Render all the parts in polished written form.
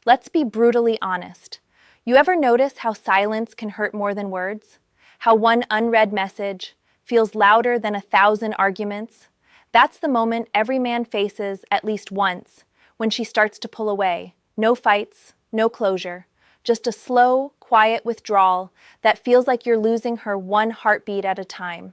Let's be brutally honest. You ever notice how silence can hurt more than words? How one unread message feels louder than 1,000 arguments? That's the moment every man faces at least once, when she starts to pull away. No fights, no closure, just a slow, quiet withdrawal that feels like you're losing her one heartbeat at a time.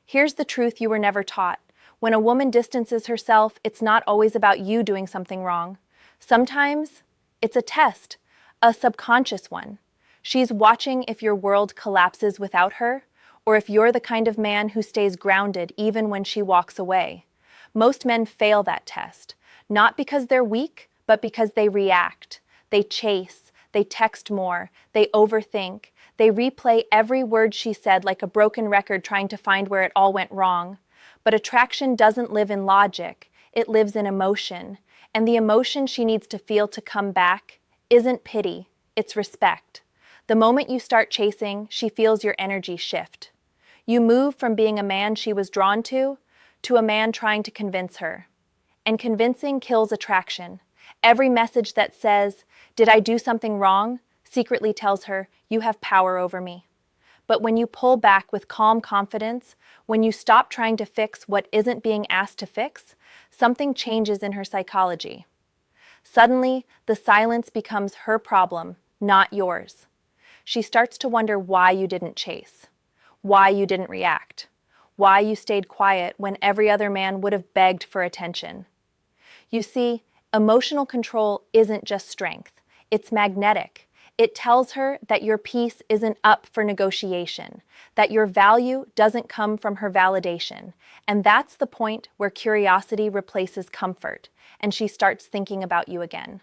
Here's the truth you were never taught. When a woman distances herself, it's not always about you doing something wrong. Sometimes it's a test, a subconscious one. She's watching if your world collapses without her, or if you're the kind of man who stays grounded even when she walks away. Most men fail that test, not because they're weak, but because they react. They chase, they text more, they overthink, they replay every word she said like a broken record trying to find where it all went wrong. But attraction doesn't live in logic, it lives in emotion. And the emotion she needs to feel to come back isn't pity, it's respect. The moment you start chasing, she feels your energy shift. You move from being a man she was drawn to a man trying to convince her. And convincing kills attraction. Every message that says, "Did I do something wrong?" secretly tells her, "You have power over me." But when you pull back with calm confidence, when you stop trying to fix what isn't being asked to fix, something changes in her psychology. Suddenly, the silence becomes her problem, not yours. She starts to wonder why you didn't chase, why you didn't react, why you stayed quiet when every other man would have begged for attention. You see, emotional control isn't just strength, it's magnetic. It tells her that your peace isn't up for negotiation, that your value doesn't come from her validation. And that's the point where curiosity replaces comfort, and she starts thinking about you again.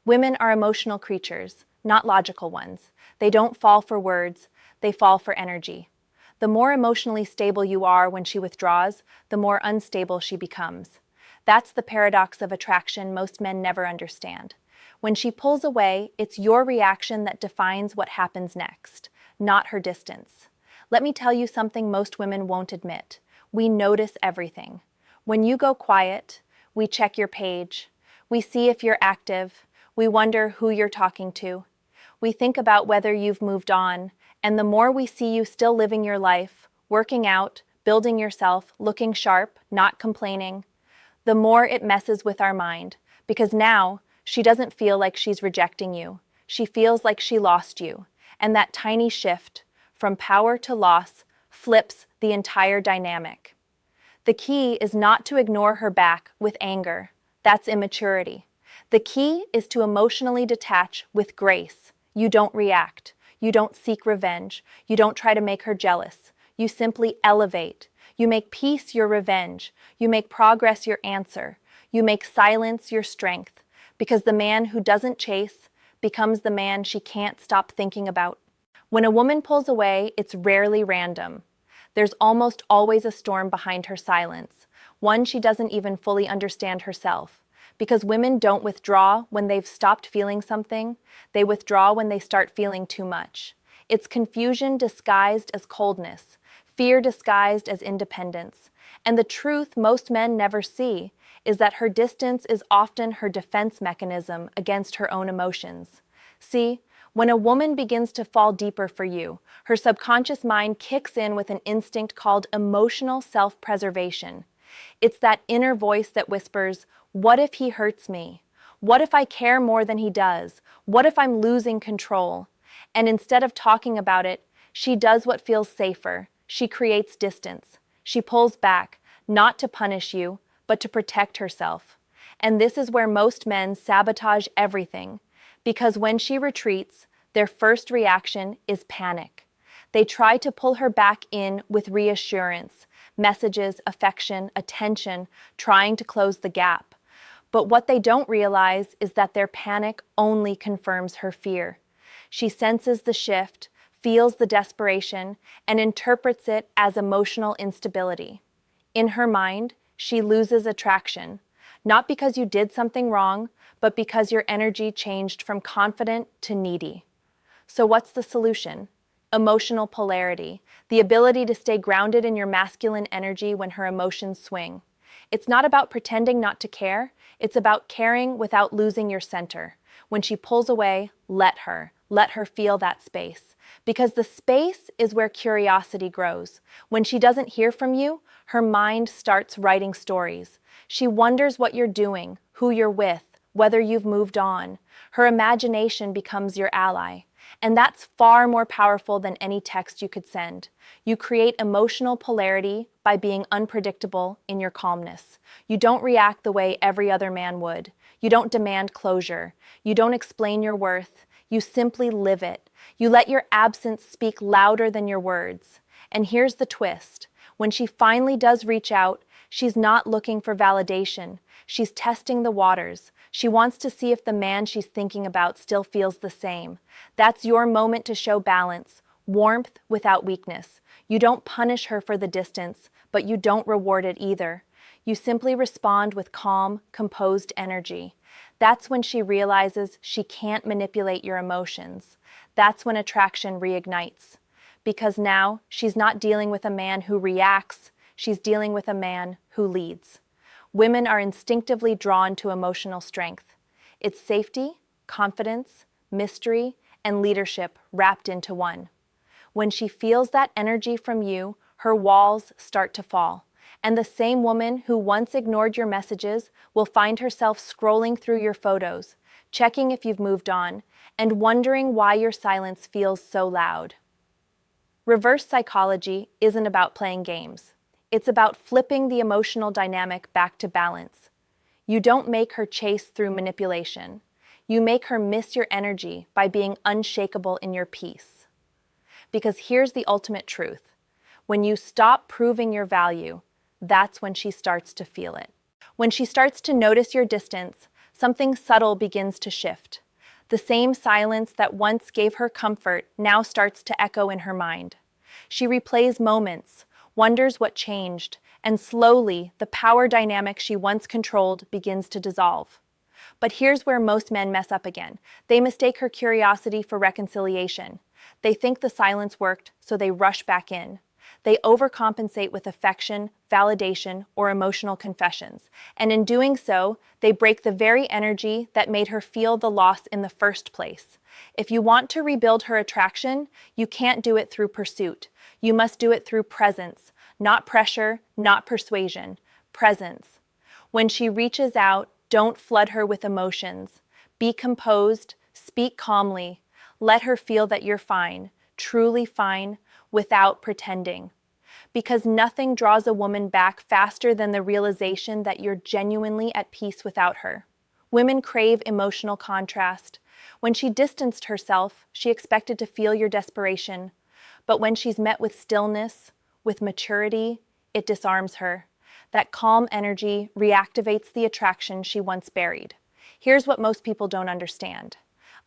Women are emotional creatures, not logical ones. They don't fall for words, they fall for energy. The more emotionally stable you are when she withdraws, the more unstable she becomes. That's the paradox of attraction most men never understand. When she pulls away, it's your reaction that defines what happens next, not her distance. Let me tell you something most women won't admit. We notice everything. When you go quiet, we check your page. We see if you're active. We wonder who you're talking to. We think about whether you've moved on. And the more we see you still living your life, working out, building yourself, looking sharp, not complaining, the more it messes with our mind. Because now, she doesn't feel like she's rejecting you. She feels like she lost you. And that tiny shift, from power to loss, flips the entire dynamic. The key is not to ignore her back with anger. That's immaturity. The key is to emotionally detach with grace. You don't react. You don't seek revenge. You don't try to make her jealous. You simply elevate. You make peace your revenge. You make progress your answer. You make silence your strength. Because the man who doesn't chase becomes the man she can't stop thinking about. When a woman pulls away, it's rarely random. There's almost always a storm behind her silence, one she doesn't even fully understand herself. Because women don't withdraw when they've stopped feeling something, they withdraw when they start feeling too much. It's confusion disguised as coldness, fear disguised as independence. And the truth most men never see is that her distance is often her defense mechanism against her own emotions. See, when a woman begins to fall deeper for you, her subconscious mind kicks in with an instinct called emotional self-preservation. It's that inner voice that whispers, "What if he hurts me? What if I care more than he does? What if I'm losing control?" And instead of talking about it, she does what feels safer. She creates distance. She pulls back, not to punish you, but to protect herself. And this is where most men sabotage everything, because when she retreats, their first reaction is panic. They try to pull her back in with reassurance, messages, affection, attention, trying to close the gap. But what they don't realize is that their panic only confirms her fear. She senses the shift, feels the desperation, and interprets it as emotional instability. In her mind, she loses attraction, not because you did something wrong, but because your energy changed from confident to needy. So what's the solution? Emotional polarity, the ability to stay grounded in your masculine energy when her emotions swing. It's not about pretending not to care, it's about caring without losing your center. When she pulls away, let her. Let her feel that space. Because the space is where curiosity grows. When she doesn't hear from you, her mind starts writing stories. She wonders what you're doing, who you're with, whether you've moved on. Her imagination becomes your ally. And that's far more powerful than any text you could send. You create emotional polarity by being unpredictable in your calmness. You don't react the way every other man would. You don't demand closure. You don't explain your worth. You simply live it. You let your absence speak louder than your words. And here's the twist. When she finally does reach out, she's not looking for validation. She's testing the waters. She wants to see if the man she's thinking about still feels the same. That's your moment to show balance, warmth without weakness. You don't punish her for the distance, but you don't reward it either. You simply respond with calm, composed energy. That's when she realizes she can't manipulate your emotions. That's when attraction reignites. Because now she's not dealing with a man who reacts, she's dealing with a man who leads. Women are instinctively drawn to emotional strength. It's safety, confidence, mystery, and leadership wrapped into one. When she feels that energy from you, her walls start to fall. And the same woman who once ignored your messages will find herself scrolling through your photos, checking if you've moved on, and wondering why your silence feels so loud. Reverse psychology isn't about playing games. It's about flipping the emotional dynamic back to balance. You don't make her chase through manipulation. You make her miss your energy by being unshakable in your peace. Because here's the ultimate truth. When you stop proving your value, that's when she starts to feel it. When she starts to notice your distance, something subtle begins to shift. The same silence that once gave her comfort now starts to echo in her mind. She replays moments, wonders what changed, and slowly the power dynamic she once controlled begins to dissolve. But here's where most men mess up again. They mistake her curiosity for reconciliation. They think the silence worked, so they rush back in. They overcompensate with affection, validation, or emotional confessions. And in doing so, they break the very energy that made her feel the loss in the first place. If you want to rebuild her attraction, you can't do it through pursuit. You must do it through presence. Not pressure, not persuasion. Presence. When she reaches out, don't flood her with emotions. Be composed, speak calmly. Let her feel that you're fine, truly fine, without pretending. Because nothing draws a woman back faster than the realization that you're genuinely at peace without her. Women crave emotional contrast. When she distanced herself, she expected to feel your desperation. But when she's met with stillness, with maturity, it disarms her. That calm energy reactivates the attraction she once buried. Here's what most people don't understand.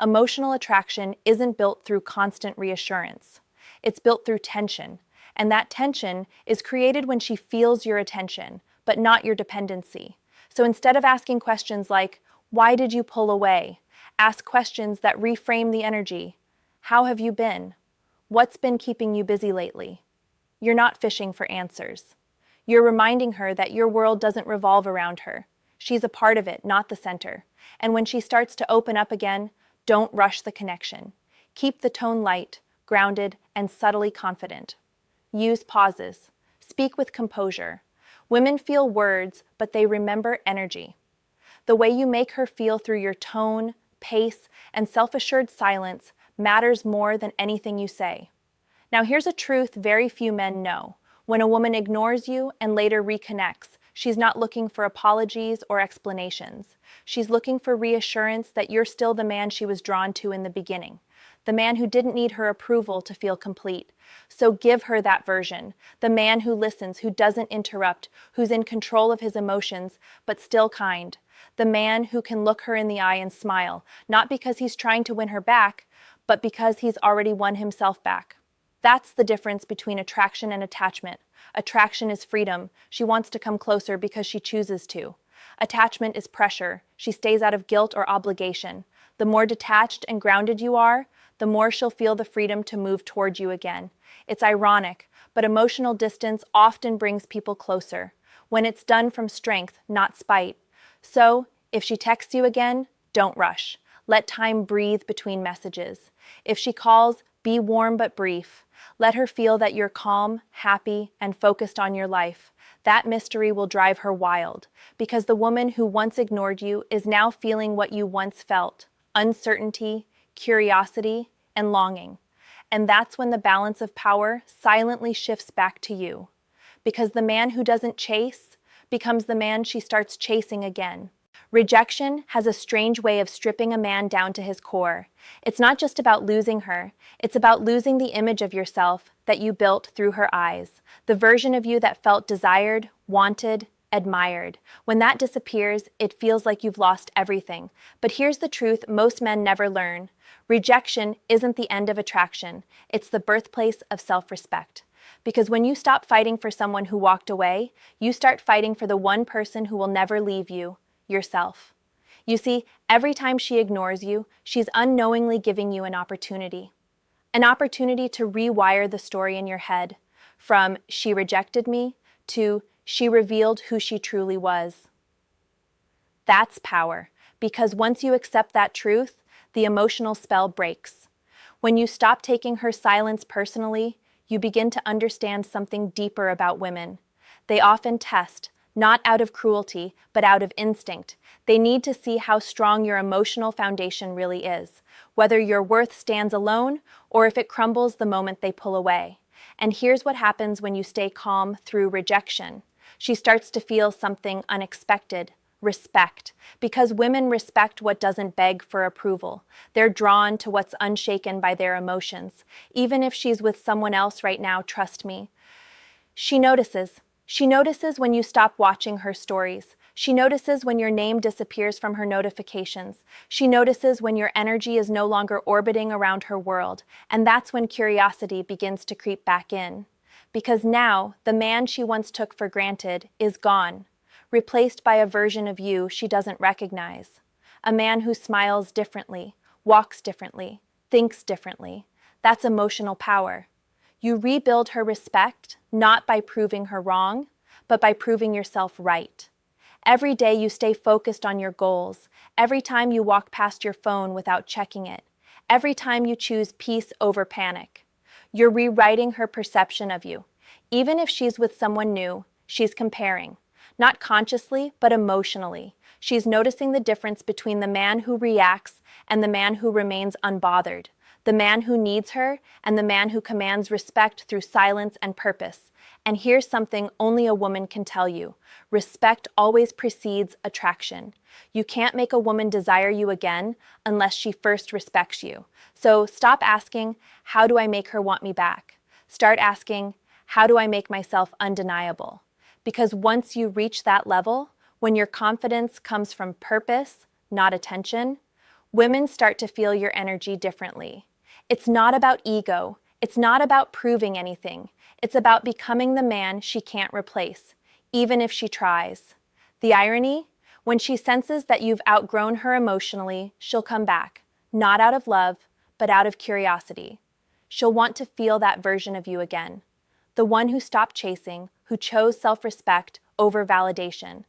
Emotional attraction isn't built through constant reassurance. It's built through tension, and that tension is created when she feels your attention, but not your dependency. So instead of asking questions like, "Why did you pull away?" ask questions that reframe the energy. "How have you been? What's been keeping you busy lately?" You're not fishing for answers. You're reminding her that your world doesn't revolve around her. She's a part of it, not the center. And when she starts to open up again, don't rush the connection. Keep the tone light, grounded, and subtly confident. Use pauses. Speak with composure. Women feel words, but they remember energy. The way you make her feel through your tone, pace, and self-assured silence matters more than anything you say. Now here's a truth very few men know. When a woman ignores you and later reconnects, she's not looking for apologies or explanations. She's looking for reassurance that you're still the man she was drawn to in the beginning. The man who didn't need her approval to feel complete. So give her that version. The man who listens, who doesn't interrupt, who's in control of his emotions, but still kind. The man who can look her in the eye and smile, not because he's trying to win her back, but because he's already won himself back. That's the difference between attraction and attachment. Attraction is freedom. She wants to come closer because she chooses to. Attachment is pressure. She stays out of guilt or obligation. The more detached and grounded you are, the more she'll feel the freedom to move toward you again. It's ironic, but emotional distance often brings people closer, when it's done from strength, not spite. So, if she texts you again, don't rush. Let time breathe between messages. If she calls, be warm but brief. Let her feel that you're calm, happy, and focused on your life. That mystery will drive her wild, because the woman who once ignored you is now feeling what you once felt: uncertainty, curiosity, and longing. And that's when the balance of power silently shifts back to you. Because the man who doesn't chase becomes the man she starts chasing again. Rejection has a strange way of stripping a man down to his core. It's not just about losing her, it's about losing the image of yourself that you built through her eyes, the version of you that felt desired, wanted, admired. When that disappears, it feels like you've lost everything. But here's the truth most men never learn. Rejection isn't the end of attraction, it's the birthplace of self-respect. Because when you stop fighting for someone who walked away, you start fighting for the one person who will never leave you: yourself. You see, every time she ignores you, she's unknowingly giving you an opportunity. An opportunity to rewire the story in your head, from "she rejected me" to "she revealed who she truly was." That's power, because once you accept that truth, the emotional spell breaks. When you stop taking her silence personally, you begin to understand something deeper about women. They often test, not out of cruelty, but out of instinct. They need to see how strong your emotional foundation really is, whether your worth stands alone or if it crumbles the moment they pull away. And here's what happens when you stay calm through rejection. She starts to feel something unexpected: respect. Because women respect what doesn't beg for approval. They're drawn to what's unshaken by their emotions. Even if she's with someone else right now, trust me. She notices. She notices when you stop watching her stories. She notices when your name disappears from her notifications. She notices when your energy is no longer orbiting around her world. And that's when curiosity begins to creep back in. Because now, the man she once took for granted is gone, replaced by a version of you she doesn't recognize. A man who smiles differently, walks differently, thinks differently. That's emotional power. You rebuild her respect, not by proving her wrong, but by proving yourself right. Every day you stay focused on your goals. Every time you walk past your phone without checking it. Every time you choose peace over panic. You're rewriting her perception of you. Even if she's with someone new, she's comparing. Not consciously, but emotionally. She's noticing the difference between the man who reacts and the man who remains unbothered. The man who needs her and the man who commands respect through silence and purpose. And here's something only a woman can tell you: respect always precedes attraction. You can't make a woman desire you again unless she first respects you. So stop asking, "How do I make her want me back?" Start asking, "How do I make myself undeniable?" Because once you reach that level, when your confidence comes from purpose, not attention, women start to feel your energy differently. It's not about ego. It's not about proving anything. It's about becoming the man she can't replace, even if she tries. The irony? When she senses that you've outgrown her emotionally, she'll come back, not out of love, but out of curiosity. She'll want to feel that version of you again. The one who stopped chasing, who chose self-respect over validation.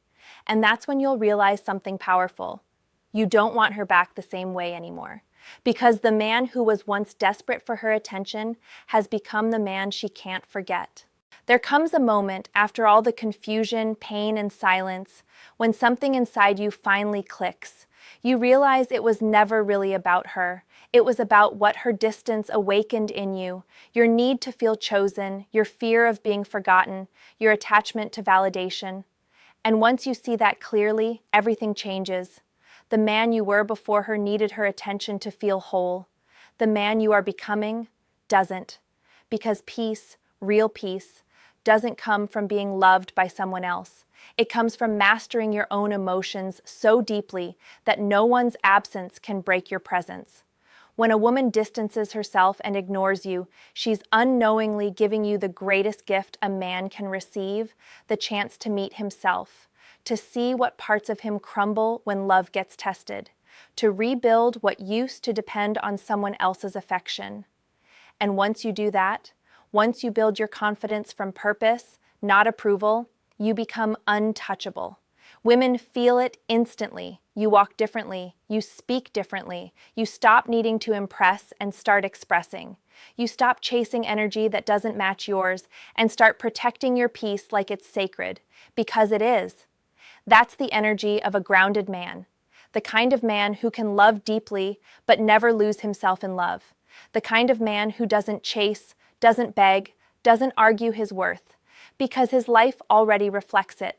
And that's when you'll realize something powerful. You don't want her back the same way anymore. Because the man who was once desperate for her attention has become the man she can't forget. There comes a moment after all the confusion, pain, and silence when something inside you finally clicks. You realize it was never really about her. It was about what her distance awakened in you: your need to feel chosen, your fear of being forgotten, your attachment to validation. And once you see that clearly, everything changes. The man you were before her needed her attention to feel whole. The man you are becoming doesn't. Because peace, real peace, doesn't come from being loved by someone else. It comes from mastering your own emotions so deeply that no one's absence can break your presence. When a woman distances herself and ignores you, she's unknowingly giving you the greatest gift a man can receive: the chance to meet himself, to see what parts of him crumble when love gets tested, to rebuild what used to depend on someone else's affection. And once you do that, once you build your confidence from purpose, not approval, you become untouchable. Women feel it instantly. You walk differently. You speak differently. You stop needing to impress and start expressing. You stop chasing energy that doesn't match yours and start protecting your peace like it's sacred, because it is. That's the energy of a grounded man. The kind of man who can love deeply but never lose himself in love. The kind of man who doesn't chase, doesn't beg, doesn't argue his worth, because his life already reflects it.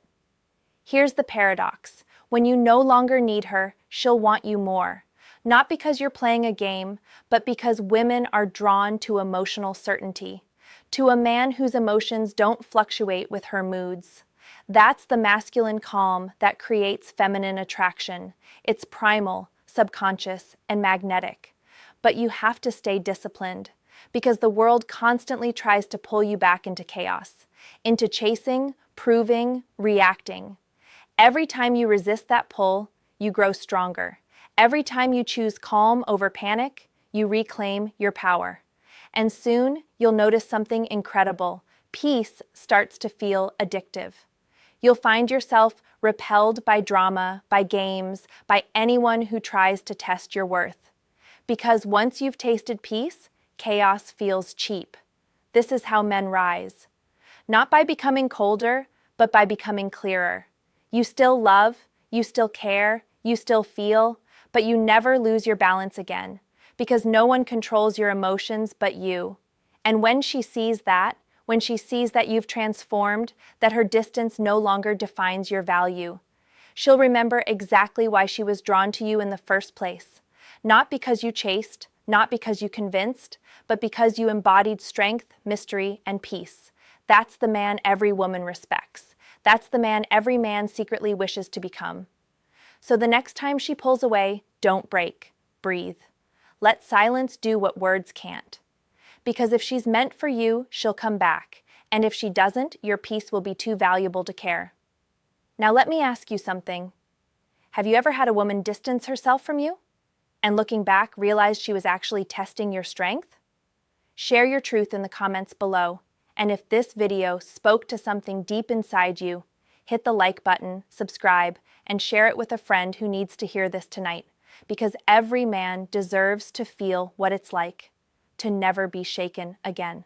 Here's the paradox. When you no longer need her, she'll want you more. Not because you're playing a game, but because women are drawn to emotional certainty, to a man whose emotions don't fluctuate with her moods. That's the masculine calm that creates feminine attraction. It's primal, subconscious, and magnetic. But you have to stay disciplined, because the world constantly tries to pull you back into chaos, into chasing, proving, reacting. Every time you resist that pull, you grow stronger. Every time you choose calm over panic, you reclaim your power. And soon, you'll notice something incredible. Peace starts to feel addictive. You'll find yourself repelled by drama, by games, by anyone who tries to test your worth. Because once you've tasted peace, chaos feels cheap. This is how men rise. Not by becoming colder, but by becoming clearer. You still love, you still care, you still feel, but you never lose your balance again, because no one controls your emotions but you. And when she sees that, when she sees that you've transformed, that her distance no longer defines your value, she'll remember exactly why she was drawn to you in the first place. Not because you chased, not because you convinced, but because you embodied strength, mystery, and peace. That's the man every woman respects. That's the man every man secretly wishes to become. So the next time she pulls away, don't break. Breathe. Let silence do what words can't. Because if she's meant for you, she'll come back. And if she doesn't, your peace will be too valuable to care. Now let me ask you something. Have you ever had a woman distance herself from you? And looking back, realized she was actually testing your strength? Share your truth in the comments below. And if this video spoke to something deep inside you, hit the like button, subscribe, and share it with a friend who needs to hear this tonight, because every man deserves to feel what it's like to never be shaken again.